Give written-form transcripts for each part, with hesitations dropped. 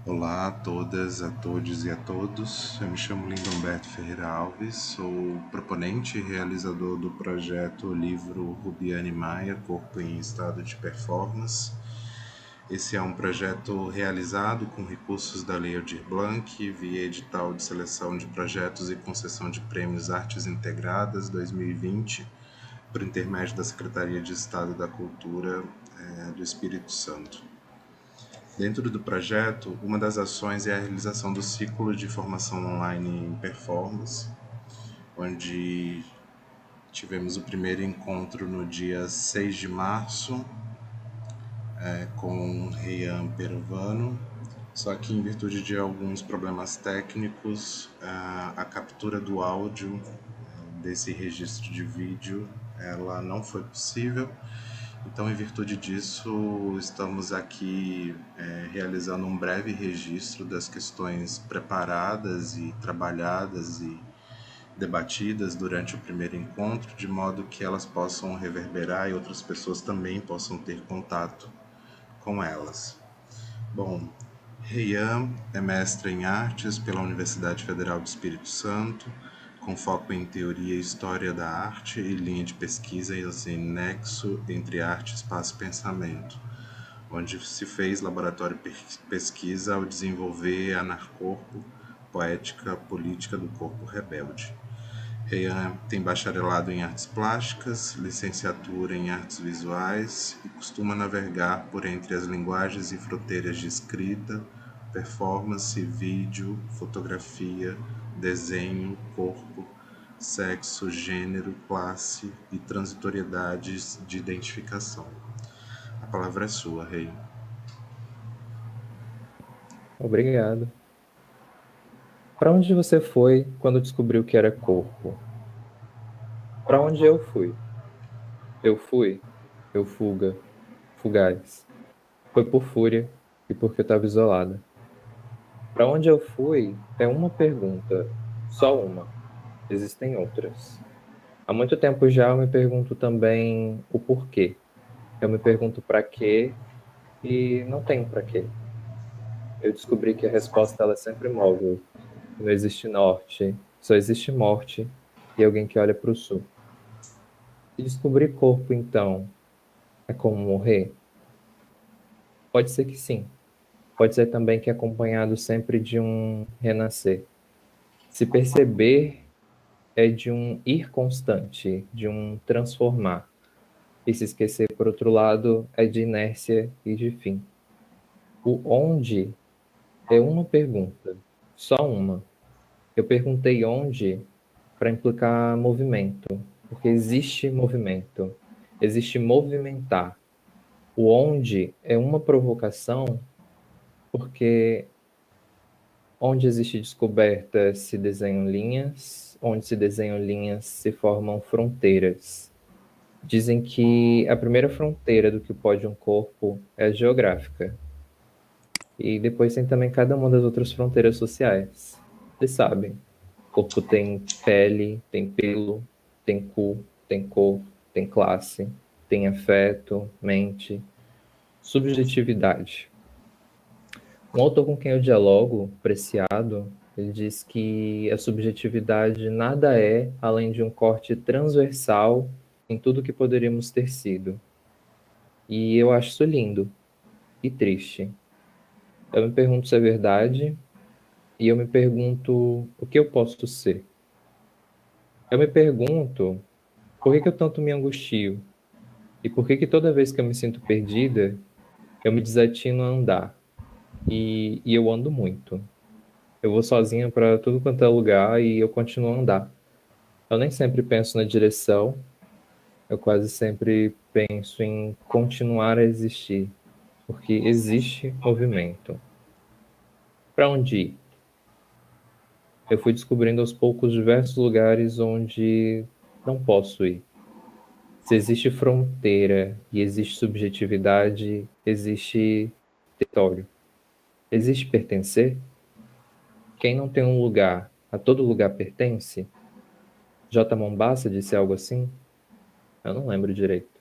Olá a todas, a todos e a todos. Eu me chamo Lindomberto Ferreira Alves, sou proponente e realizador do projeto livro Rubiane Maia, Corpo em Estado de Performance. Esse é um projeto realizado com recursos da Lei Aldir Blanc, via edital de seleção de projetos e concessão de prêmios Artes Integradas 2020, por intermédio da Secretaria de Estado da Cultura do Espírito Santo. Dentro do projeto, uma das ações é a realização do ciclo de formação online em performance, onde tivemos o primeiro encontro no dia 6 de março, com Reian Perovano, só que em virtude de alguns problemas técnicos, a captura do áudio desse registro de vídeo ela não foi possível. Então, em virtude disso, estamos aqui realizando um breve registro das questões preparadas e trabalhadas e debatidas durante o primeiro encontro, de modo que elas possam reverberar e outras pessoas também possam ter contato com elas. Bom, Reian é mestra em artes pela Universidade Federal do Espírito Santo, com foco em teoria e história da arte e linha de pesquisa em nexo entre arte, espaço e pensamento, onde se fez laboratório pesquisa ao desenvolver Anarcorpo, poética política do corpo rebelde. Reian tem bacharelado em artes plásticas, licenciatura em artes visuais e costuma navegar por entre as linguagens e fronteiras de escrita, performance, vídeo, fotografia, desenho, corpo, sexo, gênero, classe e transitoriedades de identificação. A palavra é sua, Rei. Obrigado. Para onde você foi quando descobriu que era corpo? Para onde eu fui? Eu fuga, fugaz. Foi por fúria e porque eu estava isolada. Para onde eu fui é uma pergunta, só uma. Existem outras. Há muito tempo já eu me pergunto também o porquê. Eu me pergunto para quê e não tenho para quê. Eu descobri que a resposta ela é sempre móvel. Não existe norte, só existe morte e alguém que olha para o sul. E descobrir corpo, então, é como morrer? Pode ser que sim. Pode ser também que é acompanhado sempre de um renascer. Se perceber é de um ir constante, de um transformar. E se esquecer, por outro lado, é de inércia e de fim. O onde é uma pergunta, só uma. Eu perguntei onde para implicar movimento, porque existe movimento, existe movimentar. O onde é uma provocação, porque onde existe descoberta se desenham linhas, onde se desenham linhas se formam fronteiras. Dizem que a primeira fronteira do que pode um corpo é a geográfica. E depois tem também cada uma das outras fronteiras sociais. Vocês sabem, o corpo tem pele, tem pelo, tem cu, tem cor, tem classe, tem afeto, mente, subjetividade. Um autor com quem eu dialogo, Preciado, ele diz que a subjetividade nada é além de um corte transversal em tudo que poderíamos ter sido. E eu acho isso lindo e triste. Eu me pergunto se é verdade e eu me pergunto o que eu posso ser. Eu me pergunto por que eu tanto me angustio e por que toda vez que eu me sinto perdida, eu me desatino a andar. E eu ando muito. Eu vou sozinha para tudo quanto é lugar e eu continuo a andar. Eu nem sempre penso na direção, eu quase sempre penso em continuar a existir, porque existe movimento. Para onde ir? Eu fui descobrindo aos poucos diversos lugares onde não posso ir. Se existe fronteira e existe subjetividade, existe território. Existe pertencer? Quem não tem um lugar, a todo lugar pertence? J. Mombassa disse algo assim? Eu não lembro direito.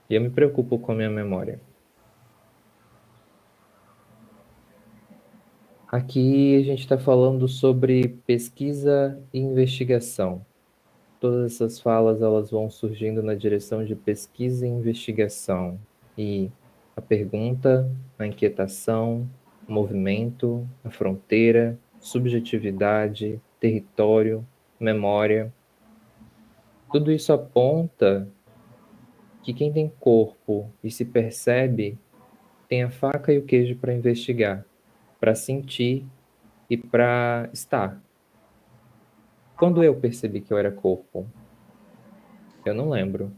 E eu me preocupo com a minha memória. Aqui a gente está falando sobre pesquisa e investigação. Todas essas falas elas vão surgindo na direção de pesquisa e investigação. E a pergunta, a inquietação, o movimento, a fronteira, subjetividade, território, memória, tudo isso aponta que quem tem corpo e se percebe tem a faca e o queijo para investigar, para sentir e para estar. Quando eu percebi que eu era corpo? Eu não lembro.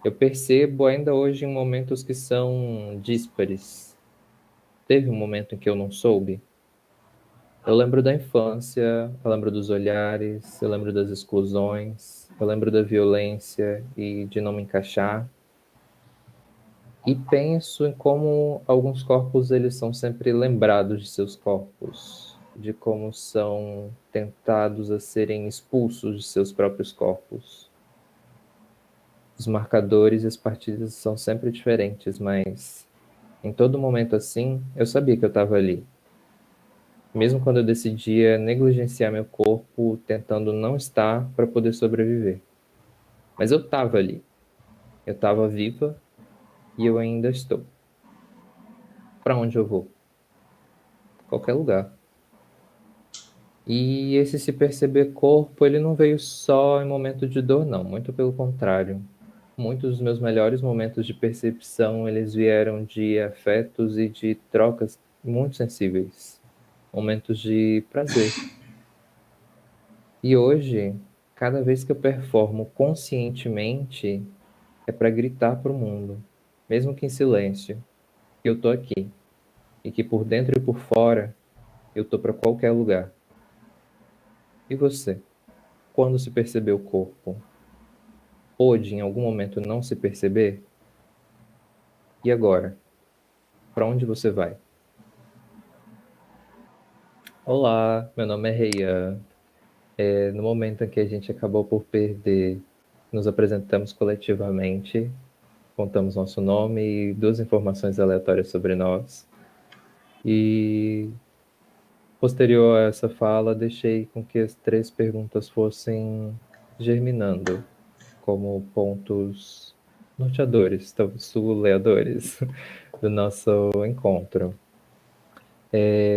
Eu percebo ainda hoje em momentos que são díspares. Teve um momento em que eu não soube. Eu lembro da infância, eu lembro dos olhares, eu lembro das exclusões, eu lembro da violência e de não me encaixar. E penso em como alguns corpos eles são sempre lembrados de seus corpos, de como são tentados a serem expulsos de seus próprios corpos. Os marcadores e as partidas são sempre diferentes, mas em todo momento assim, eu sabia que eu estava ali. Mesmo quando eu decidia negligenciar meu corpo, tentando não estar para poder sobreviver. Mas eu estava ali. Eu estava viva e eu ainda estou. Para onde eu vou? Qualquer lugar. E esse se perceber corpo, ele não veio só em momento de dor, não. Muito pelo contrário. Muitos dos meus melhores momentos de percepção, eles vieram de afetos e de trocas muito sensíveis. Momentos de prazer. E hoje, cada vez que eu performo conscientemente, é para gritar para o mundo, mesmo que em silêncio, que eu tô aqui. E que por dentro e por fora, eu tô para qualquer lugar. E você? Quando se percebeu o corpo? Pôde em algum momento não se perceber? E agora? Para onde você vai? Olá, meu nome é Reian. No momento em que a gente acabou por perder, nos apresentamos coletivamente, contamos nosso nome e duas informações aleatórias sobre nós. E, posterior a essa fala, deixei com que as três perguntas fossem germinando como pontos norteadores, sul-leadores do nosso encontro.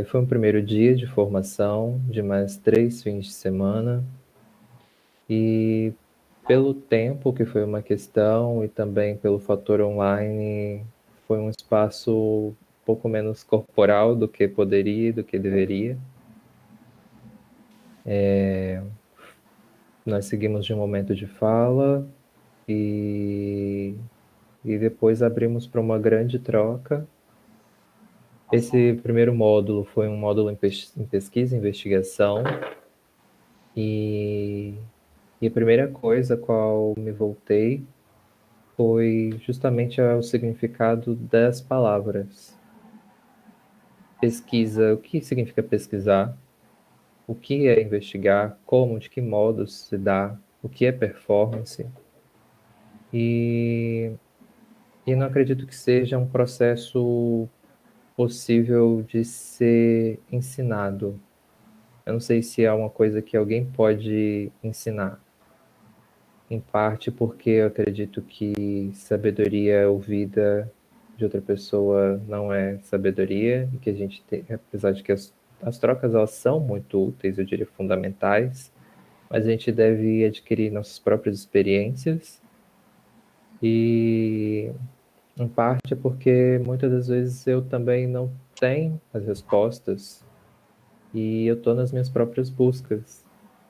Foi um primeiro dia de formação, de mais 3 fins de semana, e pelo tempo que foi uma questão e também pelo fator online, foi um espaço um pouco menos corporal do que poderia, do que deveria. Nós seguimos de um momento de fala e depois abrimos para uma grande troca. Esse primeiro módulo foi um módulo em pesquisa e investigação, e a primeira coisa a qual me voltei foi justamente ao significado das palavras. Pesquisa, o que significa pesquisar? O que é investigar? Como, de que modo se dá? O que é performance? E, não acredito que seja um processo possível de ser ensinado. Eu não sei se é uma coisa que alguém pode ensinar. Em parte porque eu acredito que sabedoria ouvida de outra pessoa não é sabedoria, e que a gente tem, apesar de que as trocas elas são muito úteis, eu diria fundamentais, mas a gente deve adquirir nossas próprias experiências, e em parte porque muitas das vezes eu também não tenho as respostas e eu estou nas minhas próprias buscas,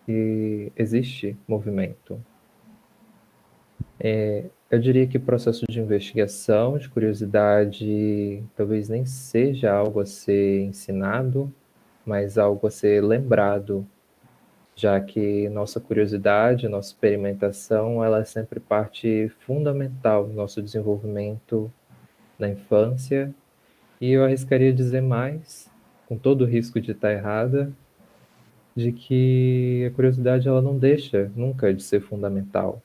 e existe movimento. Eu diria que o processo de investigação, de curiosidade, talvez nem seja algo a ser ensinado, mas algo a ser lembrado, já que nossa curiosidade, nossa experimentação, ela é sempre parte fundamental do nosso desenvolvimento na infância, e eu arriscaria dizer mais, com todo o risco de estar errada, de que a curiosidade ela não deixa nunca de ser fundamental.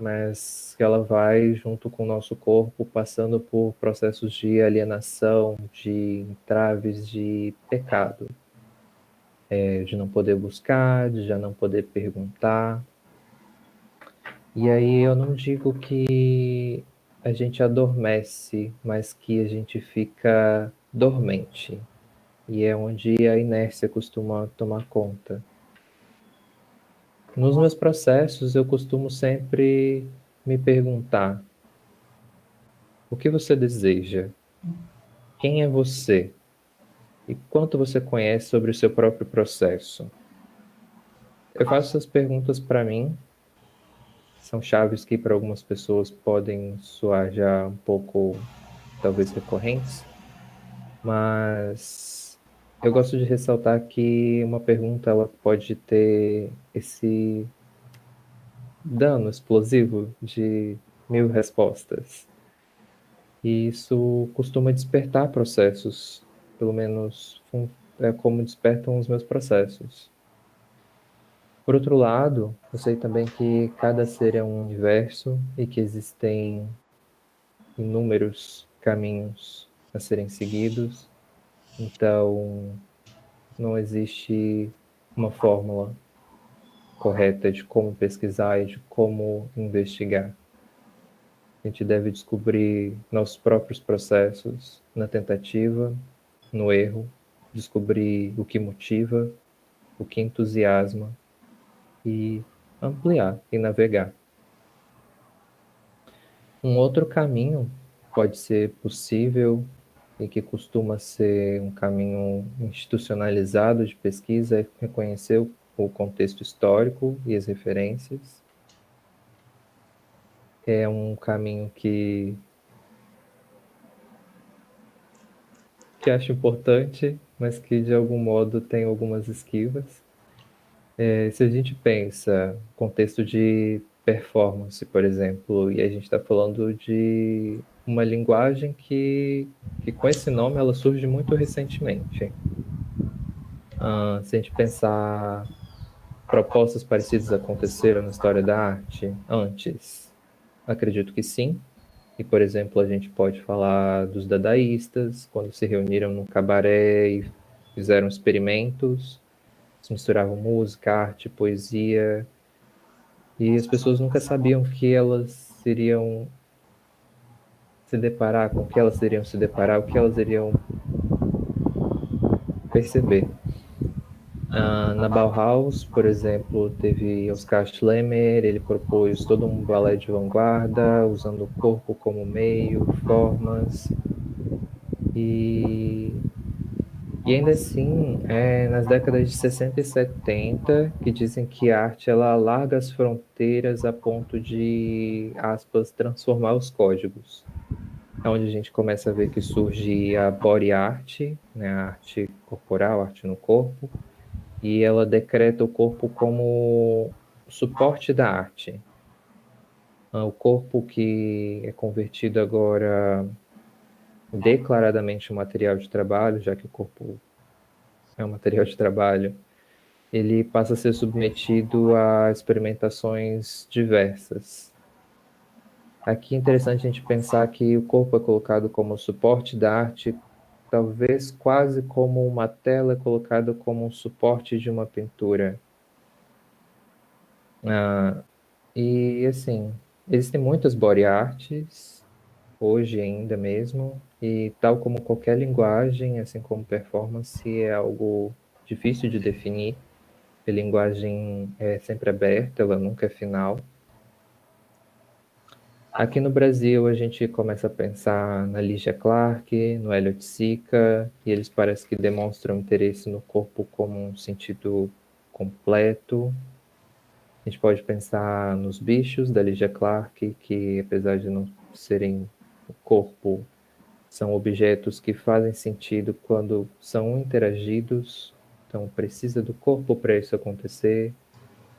mas que ela vai junto com o nosso corpo passando por processos de alienação, de entraves, de pecado, de não poder buscar, de já não poder perguntar. E aí eu não digo que a gente adormece, mas que a gente fica dormente. E é onde a inércia costuma tomar conta. Nos meus processos, eu costumo sempre me perguntar: o que você deseja? Quem é você? E quanto você conhece sobre o seu próprio processo? Eu faço essas perguntas para mim, são chaves que para algumas pessoas podem soar já um pouco, talvez, recorrentes, mas eu gosto de ressaltar que uma pergunta ela pode ter esse dano explosivo de 1000 respostas. E isso costuma despertar processos, pelo menos é como despertam os meus processos. Por outro lado, eu sei também que cada ser é um universo e que existem inúmeros caminhos a serem seguidos, então não existe uma fórmula correta de como pesquisar e de como investigar. A gente deve descobrir nossos próprios processos na tentativa, no erro, descobrir o que motiva, o que entusiasma e ampliar e navegar. Um outro caminho pode ser possível e que costuma ser um caminho institucionalizado de pesquisa é reconhecer o contexto histórico e as referências. É um caminho que acho importante, mas que de algum modo tem algumas esquivas. Se a gente pensa contexto de performance, por exemplo, e a gente está falando de uma linguagem que com esse nome ela surge muito recentemente. Se a gente pensar propostas parecidas aconteceram na história da arte antes, acredito que sim. E, por exemplo, a gente pode falar dos dadaístas, quando se reuniram num cabaré e fizeram experimentos, se misturavam música, arte, poesia, e as pessoas nunca sabiam que elas iriam se deparar, com o que elas iriam se deparar, o que elas iriam perceber. Na Bauhaus, por exemplo, teve Oscar Schlemmer, ele propôs todo um balé de vanguarda, usando o corpo como meio, formas, e ainda assim, nas décadas de 60 e 70, que dizem que a arte ela alarga as fronteiras a ponto de, aspas, transformar os códigos. É onde a gente começa a ver que surge a body art, né, a arte corporal, a arte no corpo, e ela decreta o corpo como suporte da arte. O corpo que é convertido agora declaradamente um material de trabalho, já que o corpo é um material de trabalho, ele passa a ser submetido a experimentações diversas. Aqui é interessante a gente pensar que o corpo é colocado como suporte da arte, talvez quase como uma tela é colocada como um suporte de uma pintura. E assim, existem muitas body arts, hoje ainda mesmo, e tal como qualquer linguagem, assim como performance, é algo difícil de definir. A linguagem é sempre aberta, ela nunca é final. Aqui no Brasil, a gente começa a pensar na Lígia Clark, no Elliot Sica, e eles parecem que demonstram interesse no corpo como um sentido completo. A gente pode pensar nos bichos da Lígia Clark, que apesar de não serem o corpo, são objetos que fazem sentido quando são interagidos, então precisa do corpo para isso acontecer.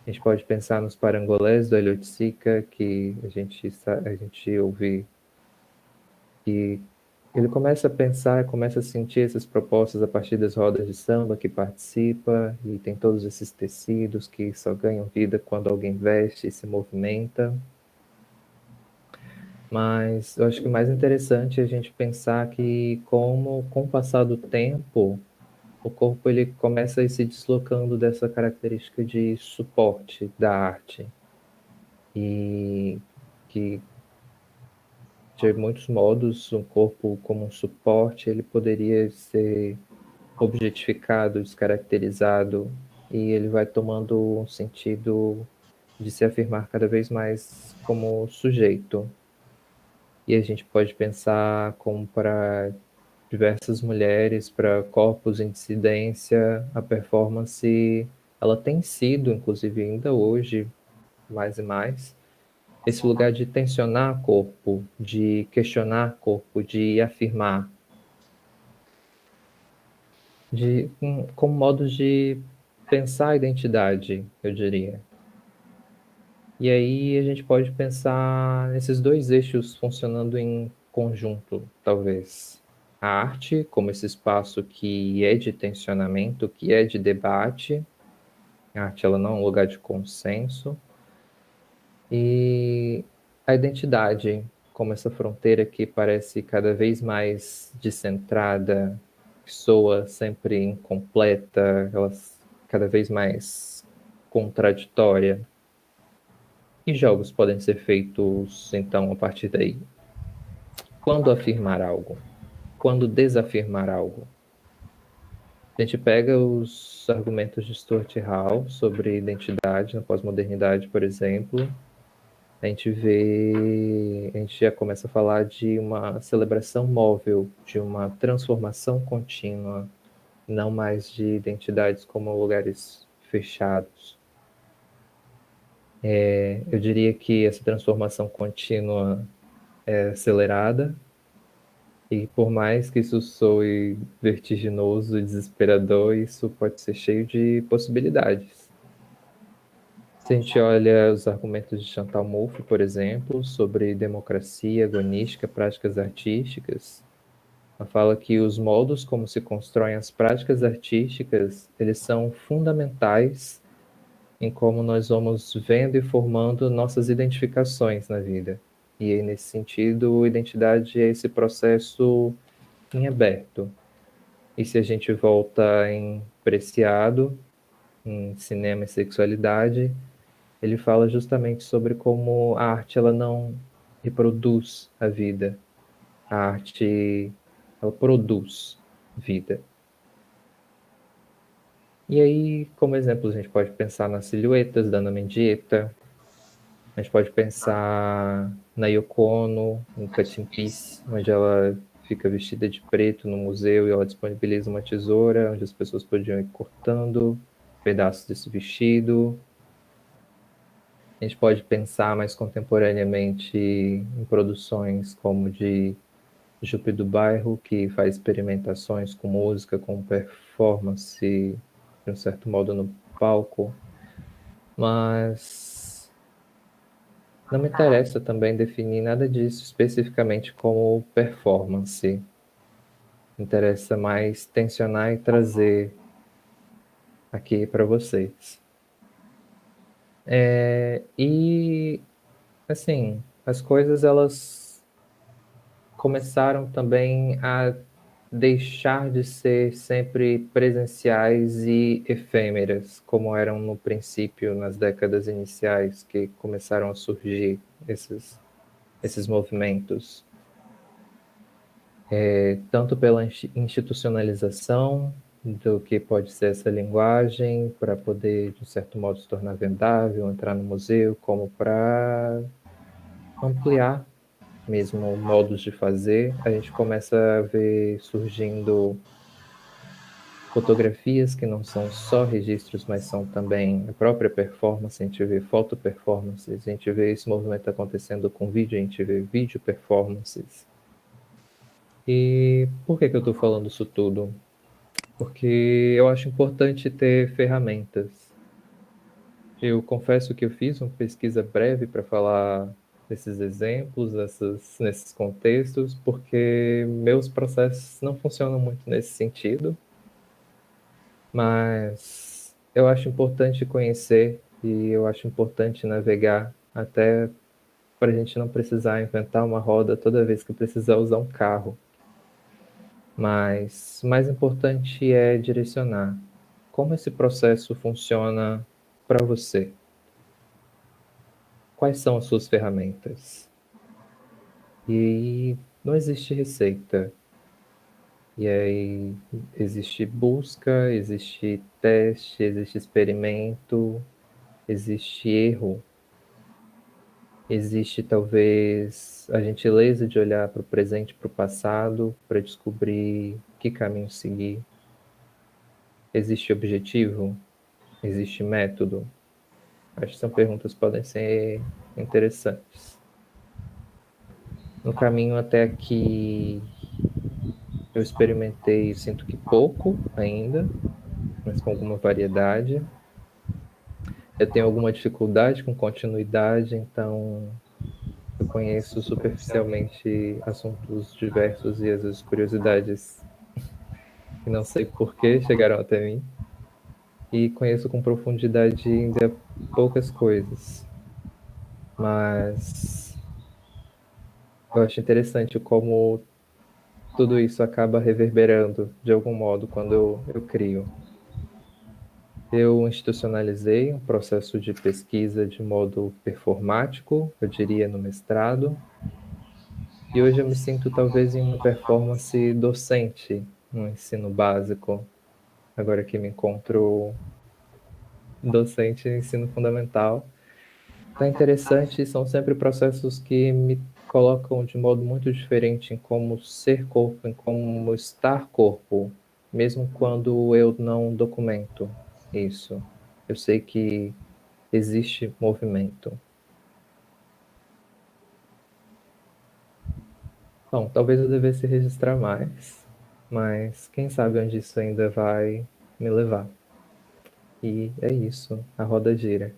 A gente pode pensar nos parangolés do Elliot Sica, que a gente ouve que ele começa a pensar, começa a sentir essas propostas a partir das rodas de samba que participa, e tem todos esses tecidos que só ganham vida quando alguém veste e se movimenta. Mas eu acho que o mais interessante é a gente pensar que como, com o passar do tempo, o corpo ele começa a ir se deslocando dessa característica de suporte da arte. E que, de muitos modos, um corpo como um suporte, ele poderia ser objetificado, descaracterizado, e ele vai tomando um sentido de se afirmar cada vez mais como sujeito. E a gente pode pensar como para diversas mulheres, para corpos em dissidência, a performance, ela tem sido, inclusive ainda hoje, mais e mais, esse lugar de tensionar corpo, de questionar corpo, de afirmar, como modos de pensar a identidade, eu diria. E aí a gente pode pensar nesses dois eixos funcionando em conjunto, talvez. A arte, como esse espaço que é de tensionamento, que é de debate. A arte ela não é um lugar de consenso. E a identidade, como essa fronteira que parece cada vez mais descentrada, que soa sempre incompleta, ela cada vez mais contraditória. Que jogos podem ser feitos, então, a partir daí? Quando afirmar algo? Quando desafirmar algo? A gente pega os argumentos de Stuart Hall sobre identidade na pós-modernidade, por exemplo. A gente já começa a falar de uma celebração móvel, de uma transformação contínua, não mais de identidades como lugares fechados. Eu diria que essa transformação contínua é acelerada, e por mais que isso soe vertiginoso e desesperador, isso pode ser cheio de possibilidades. Se a gente olha os argumentos de Chantal Mouffe, por exemplo, sobre democracia agonística, práticas artísticas, ela fala que os modos como se constroem as práticas artísticas, eles são fundamentais em como nós vamos vendo e formando nossas identificações na vida. E aí, nesse sentido, identidade é esse processo em aberto. E se a gente volta em Preciado, em Cinema e Sexualidade, ele fala justamente sobre como a arte ela não reproduz a vida. A arte ela produz vida. E aí, como exemplo, a gente pode pensar nas silhuetas da Ana Mendieta, a gente pode pensar na Yoko Ono, no Cut in Piece, onde ela fica vestida de preto no museu e ela disponibiliza uma tesoura, onde as pessoas podiam ir cortando pedaços desse vestido. A gente pode pensar mais contemporaneamente em produções como de Jupe do Bairro, que faz experimentações com música, com performance, de um certo modo, no palco. Mas não me interessa também definir nada disso especificamente como performance. Me interessa mais tensionar e trazer aqui para vocês. E, assim, as coisas elas começaram também a deixar de ser sempre presenciais e efêmeras, como eram no princípio, nas décadas iniciais, que começaram a surgir esses movimentos. Tanto pela institucionalização do que pode ser essa linguagem, para poder, de um certo modo, se tornar vendável, entrar no museu, como para ampliar mesmo modos de fazer. A gente começa a ver surgindo fotografias que não são só registros, mas são também a própria performance. A gente vê foto performances, a gente vê esse movimento acontecendo com vídeo, a gente vê vídeo performances. E por que eu estou falando isso tudo? Porque eu acho importante ter ferramentas. Eu confesso que eu fiz uma pesquisa breve para falar desses exemplos, nesses contextos, porque meus processos não funcionam muito nesse sentido, mas eu acho importante conhecer e eu acho importante navegar até para a gente não precisar inventar uma roda toda vez que precisar usar um carro. Mas o mais importante é direcionar como esse processo funciona para você. Quais são as suas ferramentas? E não existe receita. E aí existe busca, existe teste, existe experimento, existe erro, existe talvez a gentileza de olhar para o presente e para o passado para descobrir que caminho seguir. Existe objetivo? Existe método? Acho que são perguntas que podem ser interessantes. No caminho até aqui, eu experimentei e sinto que pouco ainda, mas com alguma variedade. Eu tenho alguma dificuldade com continuidade, então eu conheço superficialmente assuntos diversos e às vezes curiosidades que não sei por que chegaram até mim. E conheço com profundidade ainda poucas coisas. Mas eu acho interessante como tudo isso acaba reverberando de algum modo quando eu crio. Eu institucionalizei um processo de pesquisa de modo performático, eu diria no mestrado, e hoje eu me sinto talvez em uma performance docente no ensino básico, agora que me encontro docente em ensino fundamental. Tá interessante, são sempre processos que me colocam de modo muito diferente em como ser corpo, em como estar corpo, mesmo quando eu não documento isso. Eu sei que existe movimento. Bom, talvez eu devesse registrar mais, mas quem sabe onde isso ainda vai me levar. E é isso, a roda gira.